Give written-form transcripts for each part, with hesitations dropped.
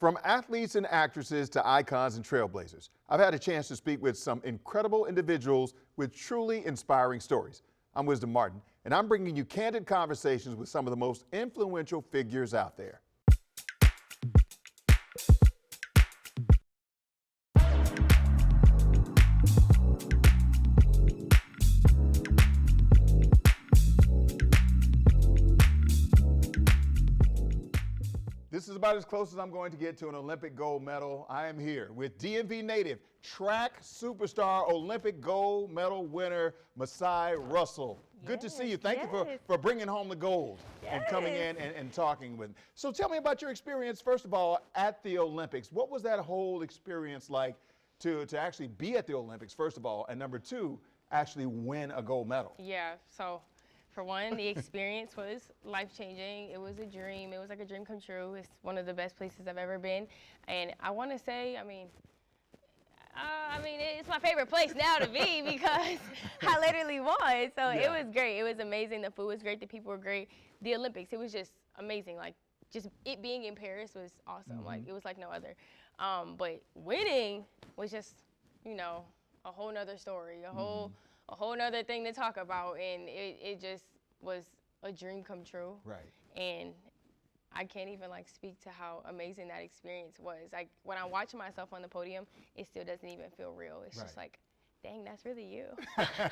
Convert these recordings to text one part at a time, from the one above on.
From athletes and actresses to icons and trailblazers, I've had a chance to speak with some incredible individuals with truly inspiring stories. I'm Wisdom Martin, and I'm bringing you candid conversations with some of the most influential figures out there. This is about as close as I'm going to get to an Olympic gold medal. I am here with DMV native, track superstar, Olympic gold medal winner, Masai Russell. Good to see you. Thank you for bringing home the gold and coming in and talking with me. So tell me about your experience, first of all, at the Olympics. What was that whole experience like to actually be at the Olympics, first of all, and number two, actually win a gold medal? Yeah, so for one, the experience was life-changing. It was a dream. It was like a dream come true. It's one of the best places I've ever been. And I want to say, I mean, it's my favorite place now to be because I literally won. So it was great. It was amazing. The food was great. The people were great. The Olympics, it was just amazing. Like, just it being in Paris was awesome. Like, it was like no other. But winning was just, you know, a whole nother story, a whole nother thing to talk about, and it just was a dream come true. Right. And I can't even like speak to how amazing that experience was. Like when I watch myself on the podium, it still doesn't even feel real. It's just like, dang, that's really you.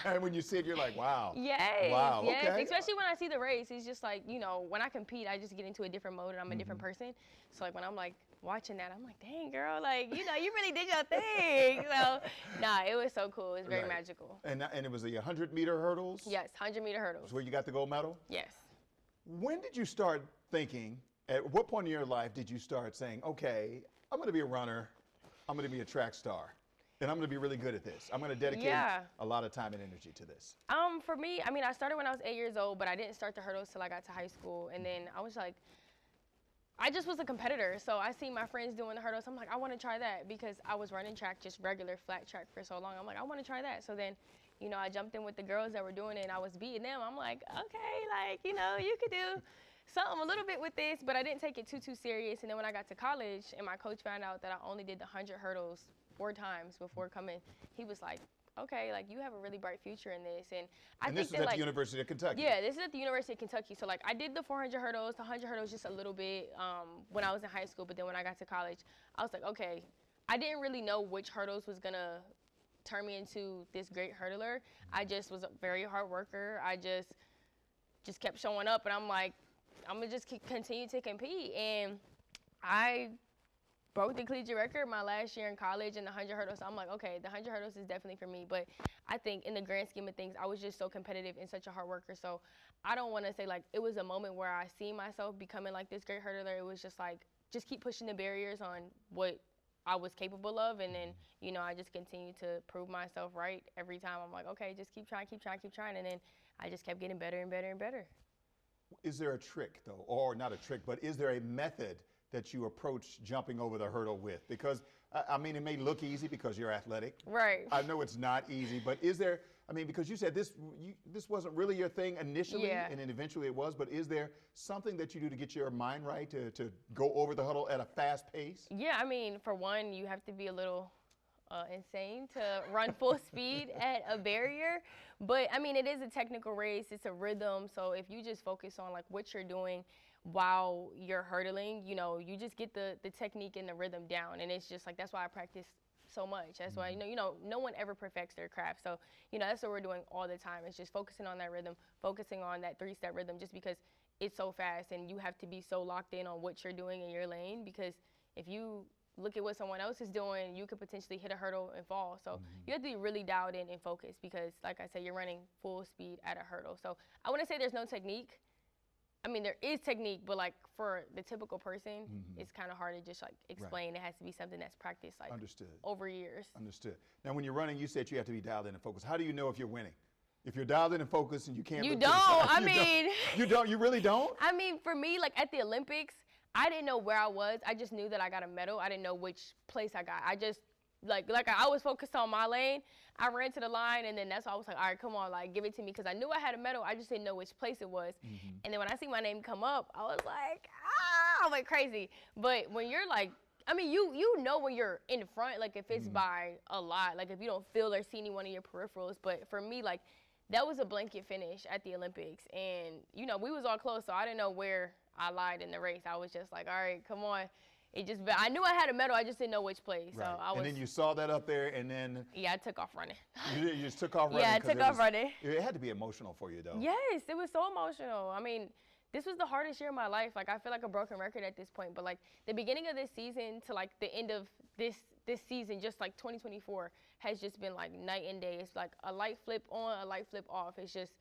And when you see it, you're like, wow. Yes, wow. Yes. Okay. Especially when I see the race, it's just like, you know, when I compete, I just get into a different mode and I'm a different person. So like when I'm like watching that, I'm like, dang, girl, like, you know, you really did your thing. So, nah, it was so cool. It was very magical. And it was the 100-meter hurdles? Yes, 100-meter hurdles. That's where you got the gold medal? Yes. When did you start thinking, at what point in your life did you start saying, okay, I'm going to be a runner, I'm going to be a track star, and I'm going to be really good at this. I'm going to dedicate a lot of time and energy to this. For me, I mean, I started when I was 8 years old, but I didn't start the hurdles till I got to high school. And then I was like, I just was a competitor. So I see my friends doing the hurdles. I'm like, I want to try that because I was running track, just regular flat track for so long. I'm like, I want to try that. So then, you know, I jumped in with the girls that were doing it and I was beating them. I'm like, okay, like, you know, you could do something a little bit with this, but I didn't take it too serious. And then when I got to college and my coach found out that I only did the 100 hurdles 4 times before coming, he was like, okay, like you have a really bright future in this. And I think this is at the University of Kentucky. Yeah, this is at the University of Kentucky. So like I did the 400 hurdles, the 100 hurdles just a little bit when I was in high school, but then when I got to college, I was like, okay, I didn't really know which hurdles was gonna turn me into this great hurdler. I just was a very hard worker. I just kept showing up and I'm like, I'm gonna just continue to compete. And I broke the collegiate record my last year in college in the 100 hurdles. So I'm like, okay, the 100 hurdles is definitely for me. But I think in the grand scheme of things, I was just so competitive and such a hard worker. So I don't want to say like it was a moment where I see myself becoming like this great hurdler. It was just like, just keep pushing the barriers on what I was capable of. And then, you know, I just continued to prove myself right every time. I'm like, okay, just keep trying. And then I just kept getting better and better and better. Is there a trick though, or not a trick, but is there a method that you approach jumping over the hurdle with? Because, I mean, it may look easy because you're athletic. Right. I know it's not easy, but is there, I mean, because you said this wasn't really your thing initially, and then eventually it was, but is there something that you do to get your mind right, to go over the hurdle at a fast pace? Yeah, I mean, for one, you have to be a little insane to run full speed at a barrier. But, I mean, it is a technical race. It's a rhythm. So if you just focus on, like, what you're doing while you're hurdling, you know, you just get the technique and the rhythm down. And it's just like, that's why I practice so much. That's why, you know, no one ever perfects their craft. So, you know, that's what we're doing all the time. It's just focusing on that rhythm, focusing on that 3-step rhythm, just because it's so fast and you have to be so locked in on what you're doing in your lane. Because if you look at what someone else is doing, you could potentially hit a hurdle and fall. So you have to be really dialed in and focused because, like I said, you're running full speed at a hurdle. So I wouldn't say there's no technique. I mean, there is technique, but like for the typical person, it's kind of hard to just like explain. It has to be something that's practiced like over years. Understood. Now, when you're running, you said you have to be dialed in and focused. How do you know if you're winning? If you're dialed in and focused and you can't You look don't. to the side, I mean. You don't? You really don't? I mean, for me, like at the Olympics, I didn't know where I was. I just knew that I got a medal. I didn't know which place I got. I just, like I was focused on my lane. I ran to the line, and then that's why I was like, all right, come on, like, give it to me. Because I knew I had a medal. I just didn't know which place it was. And then when I see my name come up, I was like, I went crazy. But when you're, like, I mean, you know when you're in front, like if it's by a lot, like if you don't feel or see any one of your peripherals. But for me, like that was a blanket finish at the Olympics, and you know we was all close, so I didn't know where I lied in the race. I was just like, all right, come on. I knew I had a medal, I just didn't know which place. Right. So I was. And then you saw that up there, and then. Yeah, I took off running. You just took off running. Yeah, I took off running. It had to be emotional for you, though. Yes, it was so emotional. I mean, this was the hardest year of my life. Like I feel like a broken record at this point. But like the beginning of this season to like the end of this season, just like 2024, has just been like night and day. It's like a light flip on, a light flip off. It's just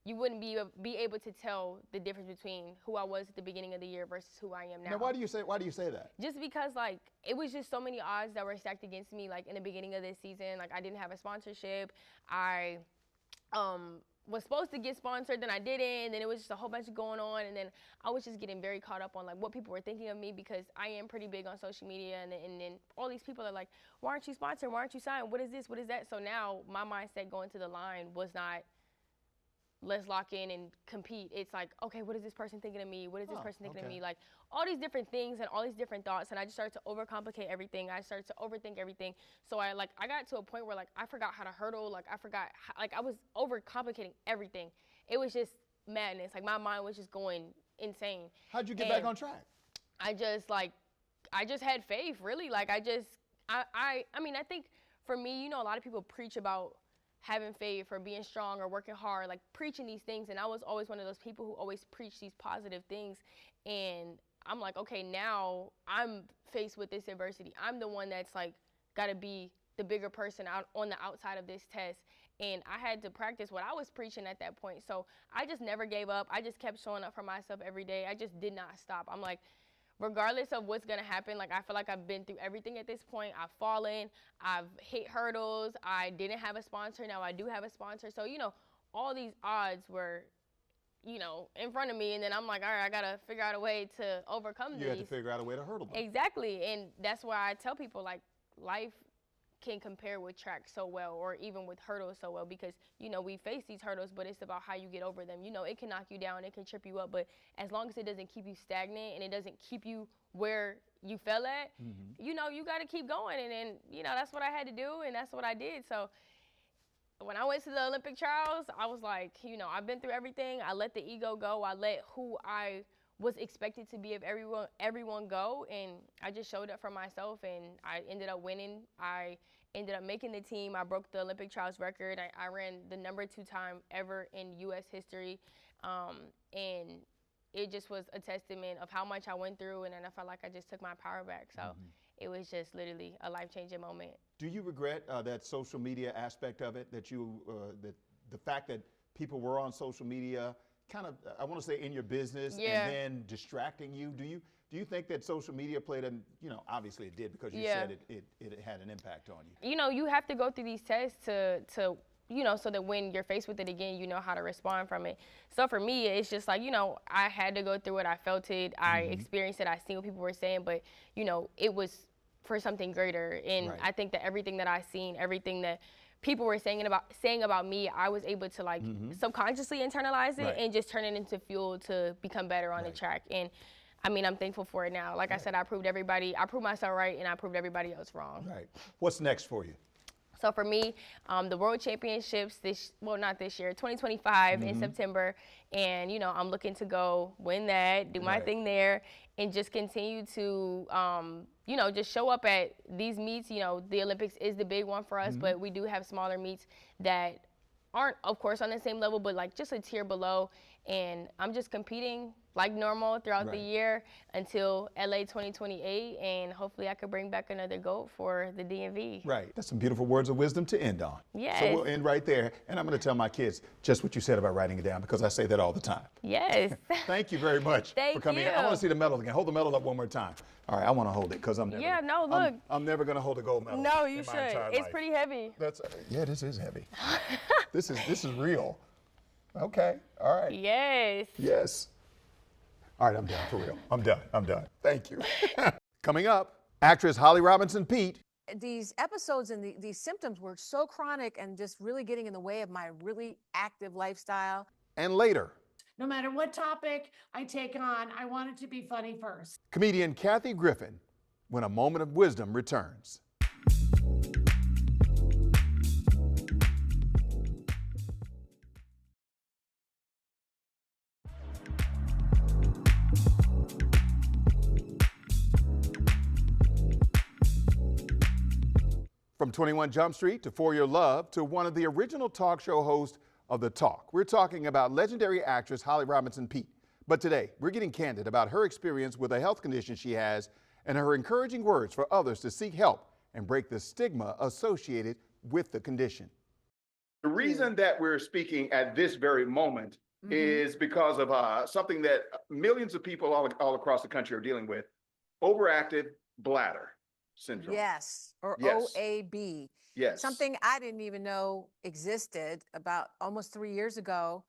you wouldn't be able to tell the difference between who I was at the beginning of the year versus who I am now. Now, why do you say that? Just because like it was just so many odds that were stacked against me. Like in the beginning of this season, like I didn't have a sponsorship. I was supposed to get sponsored, then I didn't, and then it was just a whole bunch going on, and then I was just getting very caught up on like what people were thinking of me, because I am pretty big on social media, and then all these people are like, why aren't you sponsored, why aren't you signed, what is this, what is that? So now my mindset going to the line was not, let's lock in and compete. It's like, okay, what is this person thinking of me? What is this person thinking of me? Like all these different things and all these different thoughts. And I just started to overcomplicate everything. I started to overthink everything. So I got to a point where like I forgot how to hurdle. Like I forgot, I was overcomplicating everything. It was just madness. Like my mind was just going insane. How'd you get back on track? I just had faith, really. Like I mean, I think for me, you know, a lot of people preach about having faith or being strong or working hard, like preaching these things. And I was always one of those people who always preach these positive things. And I'm like, okay, now I'm faced with this adversity. I'm the one that's like got to be the bigger person out on the outside of this test. And I had to practice what I was preaching at that point. So I just never gave up. I just kept showing up for myself every day. I just did not stop. I'm like, regardless of what's going to happen, like I feel like I've been through everything at this point. I've fallen, I've hit hurdles, I didn't have a sponsor, now I do have a sponsor. So, you know, all these odds were, you know, in front of me, and then I'm like, all right, I got to figure out a way to overcome these. You had to figure out a way to hurdle them. Exactly, and that's why I tell people, like, life can compare with track so well, or even with hurdles so well, because, you know, we face these hurdles, but it's about how you get over them. You know, it can knock you down, it can trip you up, but as long as it doesn't keep you stagnant and it doesn't keep you where you fell at, you know, you got to keep going. And then, you know, that's what I had to do, and that's what I did. So when I went to the Olympic trials, I was like, you know, I've been through everything. I let the ego go. I let who I was expected to be of everyone go, and I just showed up for myself, and I ended up winning. I ended up making the team. I broke the Olympic trials record. I ran the #2 time ever in U.S. history, and it just was a testament of how much I went through, and then I felt like I just took my power back. So it was just literally a life-changing moment. Do you regret that social media aspect of it, that the fact that people were on social media, kind of, I want to say, in your business, and then distracting you? Do you think that social media played you know, obviously it did, because you said it had an impact on you. You know, you have to go through these tests to you know, so that when you're faced with it again, you know how to respond from it. So for me, it's just like, you know, I had to go through it. I felt it. I experienced it. I seen what people were saying, but, you know, it was for something greater. And I think that everything that I seen, everything that people were saying about me, I was able to like subconsciously internalize it and just turn it into fuel to become better on the track. And I mean, I'm thankful for it now. Like I said, I proved myself right, and I proved everybody else wrong. Right. What's next for you? So for me, the World Championships not this year, 2025 in September, and you know, I'm looking to go win that, do my thing there, and just continue to, you know, just show up at these meets. You know, the Olympics is the big one for us, but we do have smaller meets that aren't, of course, on the same level, but like just a tier below. And I'm just competing like normal throughout the year until LA 2028, and hopefully I could bring back another GOAT for the DMV. Right. That's some beautiful words of wisdom to end on. Yes. So we'll end right there, and I'm going to tell my kids just what you said about writing it down, because I say that all the time. Yes. Thank you very much for coming in. I want to see the medal again. Hold the medal up one more time. All right, I want to hold it, because I'm never. Yeah, no, look. I'm never going to hold a gold medal. No, you should. It's pretty heavy. Yeah, this is heavy. This is real. Okay. All right. Yes. Yes. All right, I'm done, for real. I'm done. Thank you. Coming up, actress Holly Robinson Peete. These episodes and these symptoms were so chronic and just really getting in the way of my really active lifestyle. And later, no matter what topic I take on, I want it to be funny first. comedian Kathy Griffin when a moment of wisdom returns. From 21 Jump Street to For Your Love to one of the original talk show hosts of The Talk, we're talking about legendary actress Holly Robinson Peete. But today, we're getting candid about her experience with a health condition she has and her encouraging words for others to seek help and break the stigma associated with the condition. The reason that we're speaking at this very moment is because of something that millions of people all across the country are dealing with: overactive bladder syndrome. Yes, or Yes. OAB. Yes. Something I didn't even know existed about almost 3 years ago.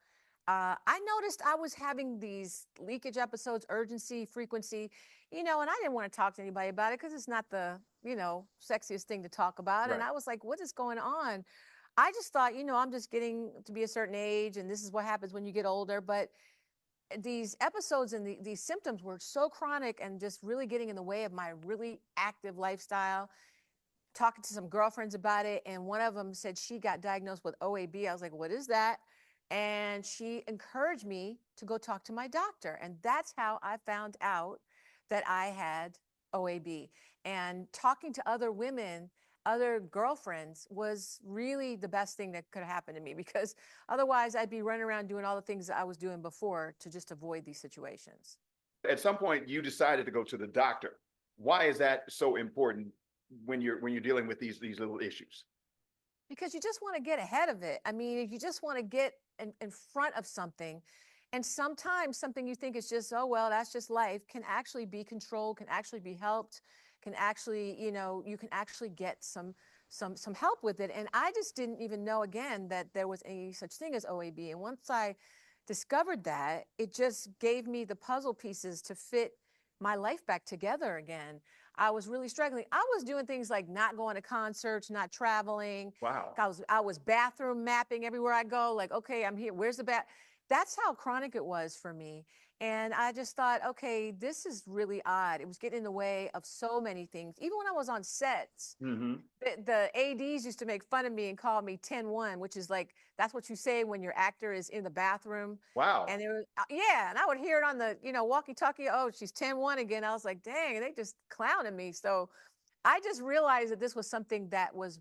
I noticed I was having these leakage episodes, urgency, frequency, and I didn't want to talk to anybody about it because it's not the, sexiest thing to talk about. Right. And I was like, what is going on? I just thought, I'm just getting to be a certain age and this is what happens when you get older. But these episodes and these symptoms were so chronic and just really getting in the way of my really active lifestyle. Talking to some girlfriends about it, and one of them said she got diagnosed with OAB. I was like, what is that? And she encouraged me to go talk to my doctor. And that's how I found out that I had OAB. And talking to other women, other girlfriends, was really the best thing that could have happened to me, because otherwise I'd be running around doing all the things that I was doing before to just avoid these situations. At some point, you decided to go to the doctor. Why is that so important when you're dealing with these little issues? Because you just want to get ahead of it. I mean, you just want to get in front of something. And sometimes something you think is just, oh, well, that's just life, can actually be controlled, can actually be helped, can actually, you can actually get some help with it. And I just didn't even know, again, that there was any such thing as OAB. And once I discovered that, it just gave me the puzzle pieces to fit my life back together again. I was really struggling. I was doing things like not going to concerts, not traveling. Wow. I was bathroom mapping everywhere I go. Like, okay, I'm here. Where's the bath? That's how chronic it was for me. And I just thought, okay, this is really odd. It was getting in the way of so many things. Even when I was on sets, the ADs used to make fun of me and call me 10-1, which is like, that's what you say when your actor is in the bathroom. Wow. And it was, yeah, and I would hear it on the, walkie-talkie, oh, she's 10-1 again. I was like, dang, they just clowning me. So I just realized that this was something that was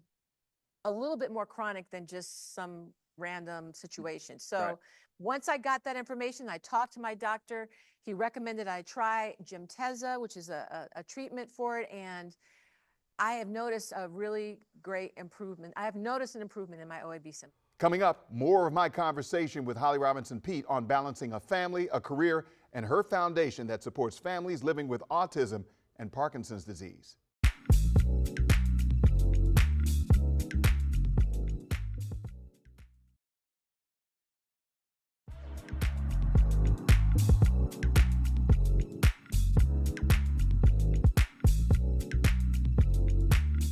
a little bit more chronic than just some random situation. So Right. Once I got that information, I talked to my doctor. He recommended I try Gymteza, which is a treatment for it. And I have noticed a really great improvement. I have noticed an improvement in my OAB symptoms. Coming up, more of my conversation with Holly Robinson Peete on balancing a family, a career, and her foundation that supports families living with autism and Parkinson's disease.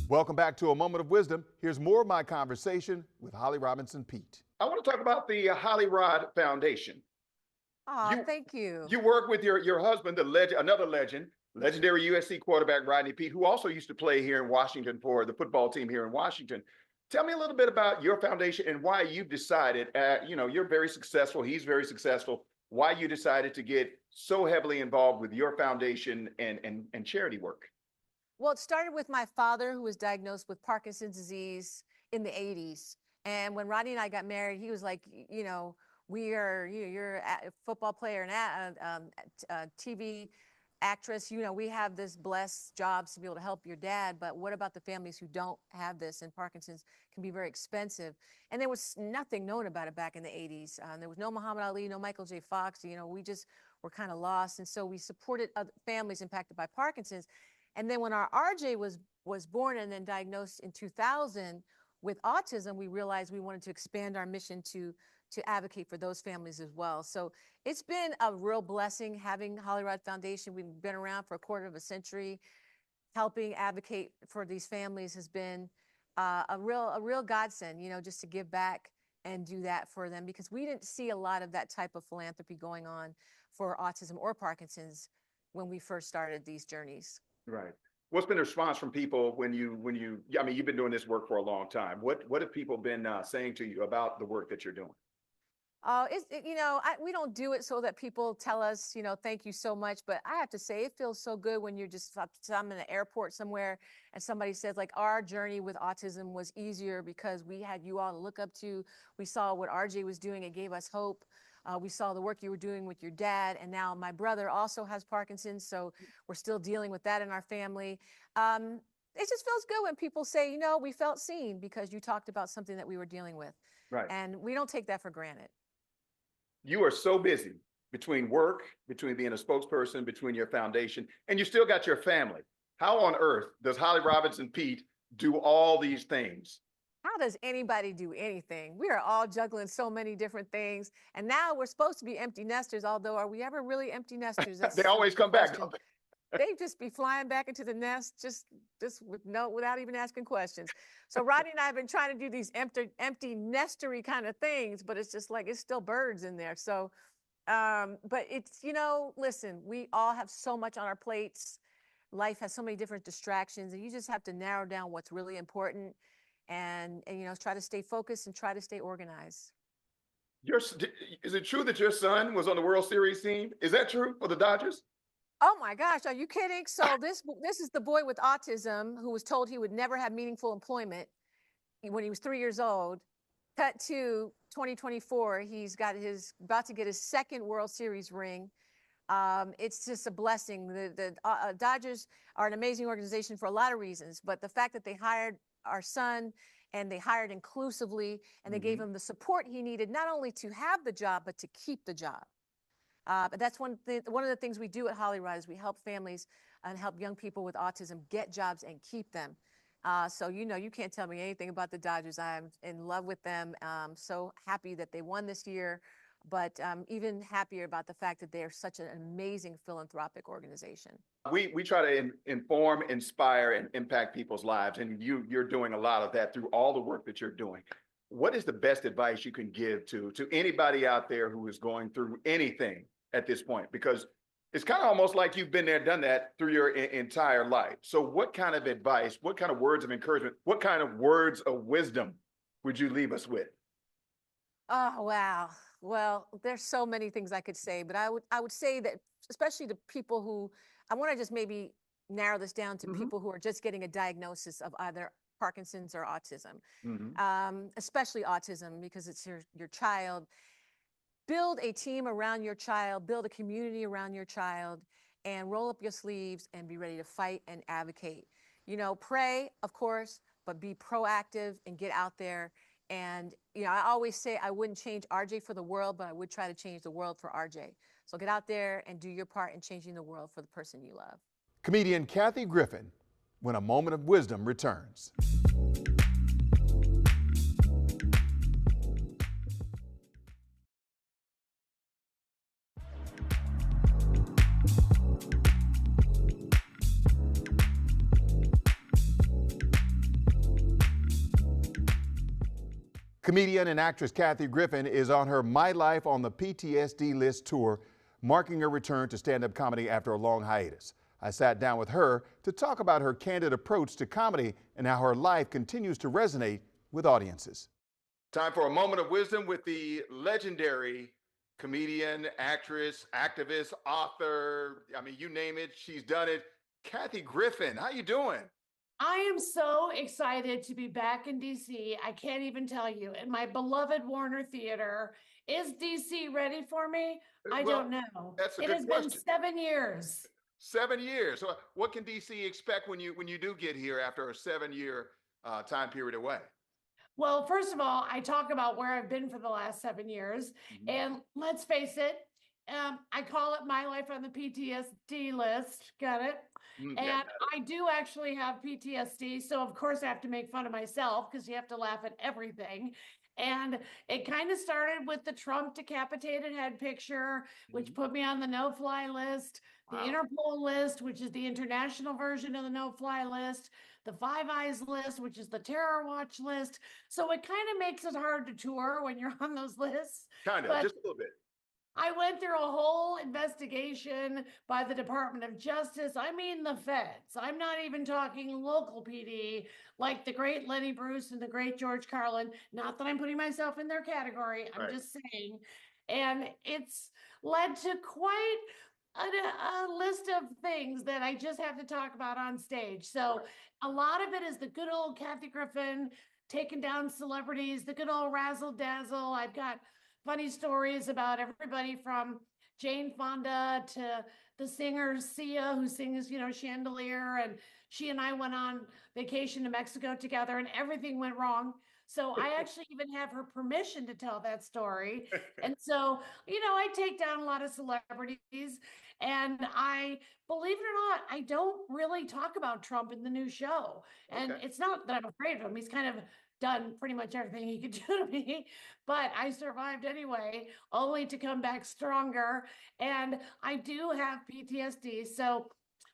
Welcome back to A Moment of Wisdom. Here's more of my conversation with Holly Robinson Peete. I want to talk about the Holly Rod Foundation. Oh, thank you. You work with your husband, another legend, legendary USC quarterback Rodney Peete, who also used to play here in Washington for the football team here in Washington. Tell me a little bit about your foundation and why you've decided, you're very successful, he's very successful, why you decided to get so heavily involved with your foundation and charity work. Well, it started with my father, who was diagnosed with Parkinson's disease in the 80s. And when Rodney and I got married, he was like, you're a football player and a TV actress. We have this blessed jobs to be able to help your dad. But what about the families who don't have this? And Parkinson's can be very expensive. And there was nothing known about it back in the 80s. There was no Muhammad Ali, no Michael J. Fox. We just were kind of lost. And so we supported other families impacted by Parkinson's. And then when our RJ was born and then diagnosed in 2000 with autism, we realized we wanted to expand our mission to advocate for those families as well. So it's been a real blessing having Holly Rod Foundation. We've been around for a quarter of a century. Helping advocate for these families has been a real godsend, just to give back and do that for them, because we didn't see a lot of that type of philanthropy going on for autism or Parkinson's when we first started these journeys. Right. What's been the response from people when you? I mean, you've been doing this work for a long time. What have people been saying to you about the work that you're doing? We don't do it so that people tell us, thank you so much. But I have to say, it feels so good when you're just, I'm in an airport somewhere and somebody says, like, our journey with autism was easier because we had you all to look up to. We saw what RJ was doing. It gave us hope. We saw the work you were doing with your dad. And now my brother also has Parkinson's. So we're still dealing with that in our family. It just feels good when people say, we felt seen because you talked about something that we were dealing with. Right. And we don't take that for granted. You are so busy between work, between being a spokesperson, between your foundation, and you still got your family. How on earth does Holly Robinson Peete do all these things? How does anybody do anything? We are all juggling so many different things. And now we're supposed to be empty nesters, although are we ever really empty nesters? They always come back, don't they? They just be flying back into the nest just without even asking questions. So Rodney and I have been trying to do these empty nestery kind of things, but it's just like it's still birds in there. So but it's, listen, we all have so much on our plates. Life has so many different distractions, and you just have to narrow down what's really important and try to stay focused and try to stay organized. Is it true that your son was on the World Series team? Is that true for the Dodgers? Oh my gosh, are you kidding? So this is the boy with autism who was told he would never have meaningful employment when he was 3 years old. Cut to 2024, he's about to get his second World Series ring. It's just a blessing. The Dodgers are an amazing organization for a lot of reasons, but the fact that they hired our son and they hired inclusively and they gave him the support he needed, not only to have the job, but to keep the job. But that's one of the things we do at Hollywood is we help families and help young people with autism get jobs and keep them. So, you can't tell me anything about the Dodgers. I'm in love with them. So happy that they won this year, but even happier about the fact that they are such an amazing philanthropic organization. We try to inform, inspire, and impact people's lives, and you're doing a lot of that through all the work that you're doing. What is the best advice you can give to anybody out there who is going through anything at this point? Because it's kind of almost like you've been there, done that through your entire life. So what kind of advice, what kind of words of encouragement, what kind of words of wisdom would you leave us with? Oh, wow. Well, there's so many things I could say, but I would say that especially to people who, I want to just maybe narrow this down to people who are just getting a diagnosis of either Parkinson's or autism, especially autism, because it's your child. Build a team around your child, build a community around your child, and roll up your sleeves and be ready to fight and advocate. Pray, of course, but be proactive and get out there. And, I always say I wouldn't change RJ for the world, but I would try to change the world for RJ. So get out there and do your part in changing the world for the person you love. Comedian Kathy Griffin, when a moment of wisdom returns. Comedian and actress Kathy Griffin is on her My Life on the PTSD List tour, marking her return to stand-up comedy after a long hiatus. I sat down with her to talk about her candid approach to comedy and how her life continues to resonate with audiences. Time for a moment of wisdom with the legendary comedian, actress, activist, author. I mean, you name it, she's done it. Kathy Griffin, how you doing? I am so excited to be back in DC. I can't even tell you. In my beloved Warner Theater. Is DC ready for me? I don't know. That's a it good has question. been 7 years. 7 years. So what can DC expect when you do get here after a 7-year time period away? Well, first of all, I talk about where I've been for the last 7 years. And let's face it, I call it My Life on the PTSD List. Got it? And I do actually have PTSD. So, of course, I have to make fun of myself because you have to laugh at everything. And it kind of started with the Trump decapitated head picture, which put me on the no-fly list, the Interpol list, which is the international version of the no-fly list, the Five Eyes list, which is the terror watch list. So it kind of makes it hard to tour when you're on those lists. Kind of, just a little bit. I went through a whole investigation by the Department of Justice. I mean, the feds. I'm not even talking local PD, like the great Lenny Bruce and the great George Carlin. Not that I'm putting myself in their category, I'm just saying. And it's led to quite a list of things that I just have to talk about on stage. So a lot of it is the good old Kathy Griffin taking down celebrities, the good old razzle dazzle. I've got funny stories about everybody from Jane Fonda to the singer Sia, who sings, Chandelier. And she and I went on vacation to Mexico together and everything went wrong. So I actually even have her permission to tell that story. And so, I take down a lot of celebrities. And believe it or not, I don't really talk about Trump in the new show. And it's not that I'm afraid of him. He's kind of done pretty much everything he could do to me, but I survived anyway, only to come back stronger. And I do have PTSD. So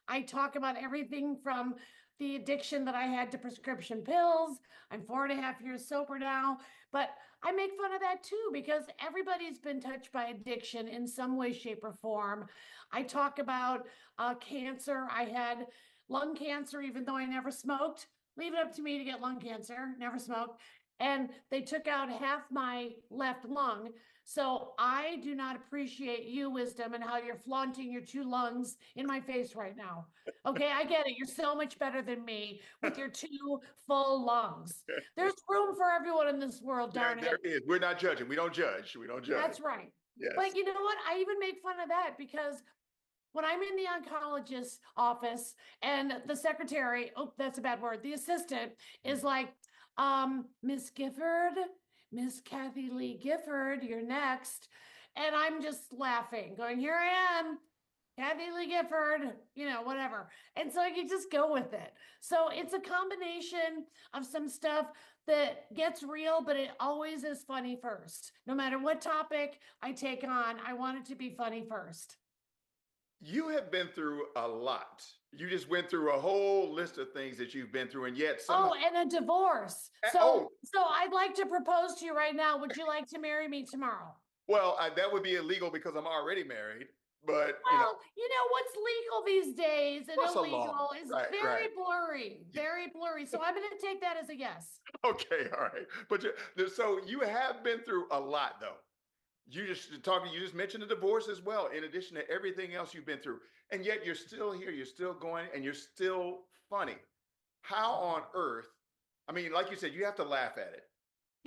I talk about everything from the addiction that I had to prescription pills. I'm 4.5 years sober now, but I make fun of that too, because everybody's been touched by addiction in some way, shape, or form. I talk about cancer. I had lung cancer, even though I never smoked. Leave it up to me to get lung cancer, never smoked. And they took out half my left lung. So I do not appreciate you, Wisdom, and how you're flaunting your 2 lungs in my face right now. Okay, I get it. You're so much better than me with your 2 full lungs. There's room for everyone in this world, darn it. There is. We're not judging. We don't judge. We don't judge. That's right. Yes. But you know what? I even make fun of that because when I'm in the oncologist's office and the secretary, oh, that's a bad word, the assistant is like, Miss Gifford, Miss Kathy Lee Gifford, you're next. And I'm just laughing, going, here I am, Kathy Lee Gifford, whatever. And so you just go with it. So it's a combination of some stuff that gets real, but it always is funny first. No matter what topic I take on, I want it to be funny first. You have been through a lot. You just went through a whole list of things that you've been through, and yet and a divorce. So I'd like to propose to you right now. Would you like to marry me tomorrow? Well, that would be illegal because I'm already married. But what's legal these days and illegal is very blurry, very blurry. So I'm going to take that as a yes. Okay, all right. But so you have been through a lot, though. You just mentioned the divorce as well, in addition to everything else you've been through. And yet you're still here, you're still going, and you're still funny. How on earth? I mean, like you said, you have to laugh at it.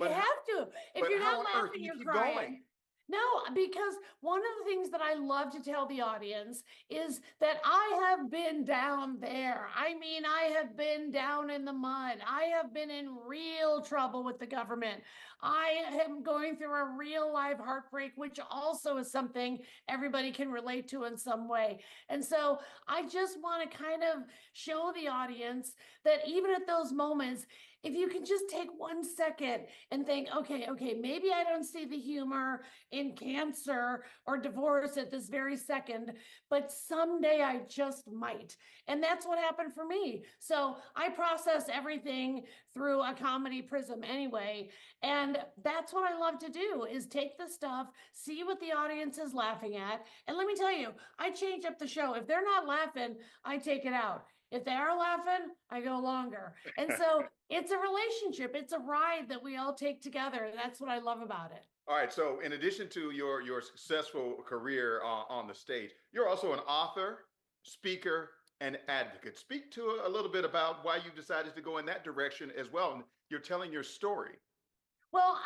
But you have to. If you're not laughing, you're crying. Going? No, because one of the things that I love to tell the audience is that I have been down there. I mean, I have been down in the mud. I have been in real trouble with the government. I am going through a real live heartbreak, which also is something everybody can relate to in some way. And so I just want to kind of show the audience that even at those moments, if you can just take 1 second and think, okay, maybe I don't see the humor in cancer or divorce at this very second, but someday I just might. And that's what happened for me. So I process everything through a comedy prism anyway. And that's what I love to do, is take the stuff, see what the audience is laughing at. And let me tell you, I change up the show. If they're not laughing, I take it out. If they are laughing, I go longer. And so it's a relationship. It's a ride that we all take together. And that's what I love about it. All right. So in addition to your successful career on the stage, you're also an author, speaker, and advocate. Speak to a little bit about why you decided to go in that direction as well. And you're telling your story. Well,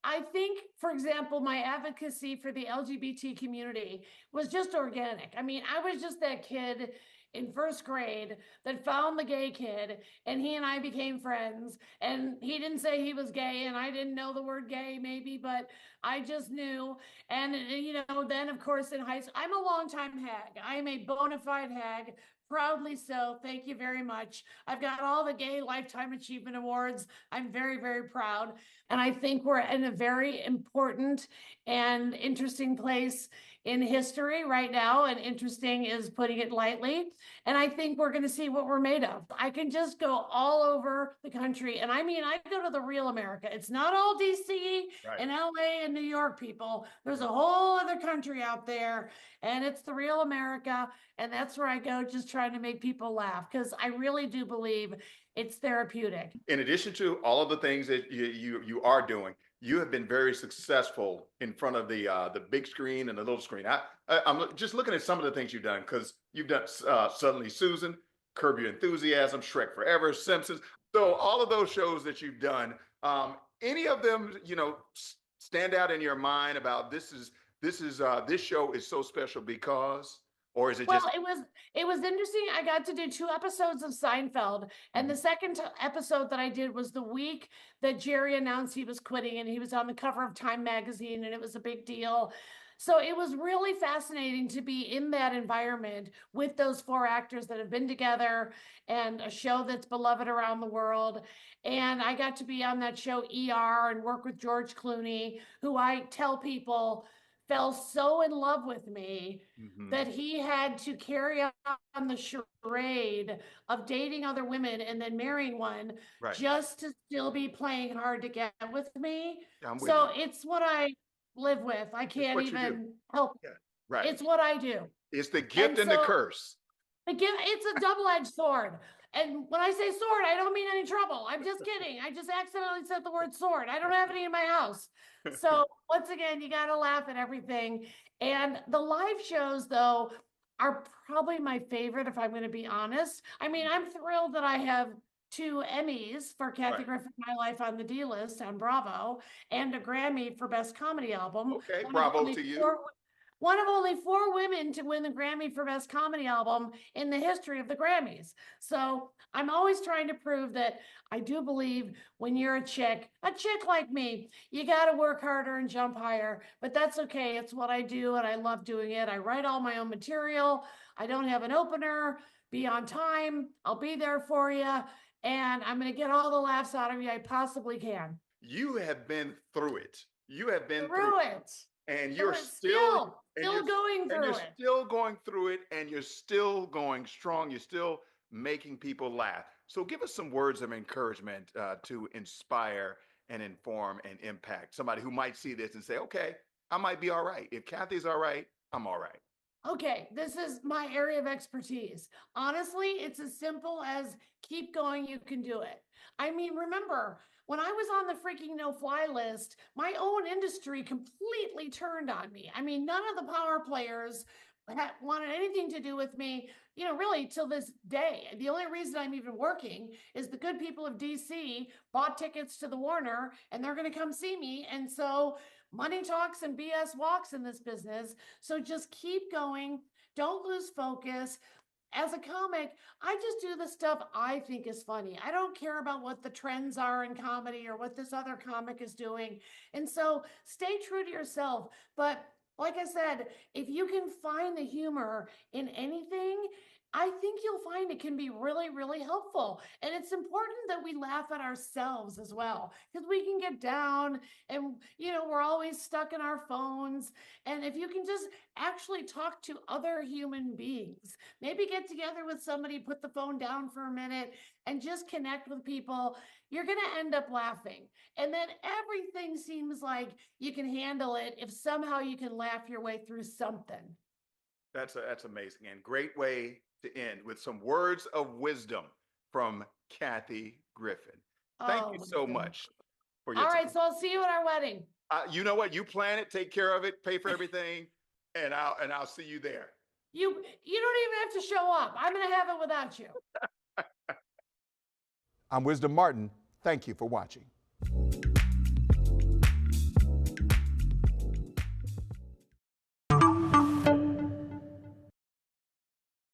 I think, for example, my advocacy for the LGBT community was just organic. I mean, I was just that kid in first grade that found the gay kid, and he and I became friends, and he didn't say he was gay, and I didn't know the word gay maybe, but I just knew. And then of course in high school, I'm a longtime hag. I'm a bona fide hag, proudly so. Thank you very much. I've got all the gay lifetime achievement awards. I'm very, very proud. And I think we're in a very important and interesting place in history right now, and interesting is putting it lightly. And I think we're going to see what we're made of. I can just go all over the country. And I mean, I go to the real America. It's not all DC and LA and New York, people. There's a whole other country out there, and it's the real America. And that's where I go, just trying to make people laugh, because I really do believe it's therapeutic. In addition to all of the things that you are doing, you have been very successful in front of the big screen and the little screen. I'm just looking at some of the things you've done, because you've done Suddenly Susan, Curb Your Enthusiasm, Shrek Forever, Simpsons. So all of those shows that you've done, any of them, stand out in your mind about this show is so special because, or is it just? Well, it was interesting. I got to do 2 episodes of Seinfeld, and the second episode that I did was the week that Jerry announced he was quitting, and he was on the cover of Time magazine, and it was a big deal. So it was really fascinating to be in that environment with those 4 actors that have been together, and a show that's beloved around the world. And I got to be on that show ER and work with George Clooney, who I tell people fell so in love with me that he had to carry on the charade of dating other women and then marrying one just to still be playing hard to get with me. So it's what I live with. I can't even help it. It's what I do. It's the gift and the curse. It's a double-edged sword. And when I say sword, I don't mean any trouble. I'm just kidding. I just accidentally said the word sword. I don't have any in my house. So once again, you got to laugh at everything. And the live shows, though, are probably my favorite, if I'm going to be honest. I mean, I'm thrilled that I have 2 Emmys for Kathy Griffin, My Life on the D-List on Bravo, and a Grammy for Best Comedy Album. Okay, bravo to you. One of only 4 women to win the Grammy for Best Comedy Album in the history of the Grammys. So I'm always trying to prove that I do believe when you're a chick like me, you got to work harder and jump higher. But that's okay. It's what I do, and I love doing it. I write all my own material. I don't have an opener. Be on time. I'll be there for you. And I'm going to get all the laughs out of you I possibly can. You have been through it. You have been through it. And you're still going through it. You're still going through it, and you're still going strong. You're still making people laugh. So give us some words of encouragement to inspire and inform and impact somebody who might see this and say, okay, I might be all right. If Kathy's all right, I'm all right. Okay, this is my area of expertise. Honestly, it's as simple as keep going, you can do it. I mean, remember, when I was on the freaking no-fly list, my own industry completely turned on me. I mean, none of the power players wanted anything to do with me, really till this day. The only reason I'm even working is the good people of DC bought tickets to the Warner, and they're going to come see me. And so money talks and BS walks in this business. So just keep going. Don't lose focus. As a comic, I just do the stuff I think is funny. I don't care about what the trends are in comedy or what this other comic is doing. And so stay true to yourself. But like I said, if you can find the humor in anything, I think you'll find it can be really, really helpful. And it's important that we laugh at ourselves as well, because we can get down and, we're always stuck in our phones. And if you can just actually talk to other human beings, maybe get together with somebody, put the phone down for a minute and just connect with people, you're going to end up laughing. And then everything seems like you can handle it if somehow you can laugh your way through something. That's amazing, and great way to end with some words of wisdom from Kathy Griffin. Thank you so much for your time. All right, so I'll see you at our wedding. You know what? You plan it, take care of it, pay for everything, and I'll see you there. You don't even have to show up. I'm going to have it without you. I'm Wisdom Martin. Thank you for watching.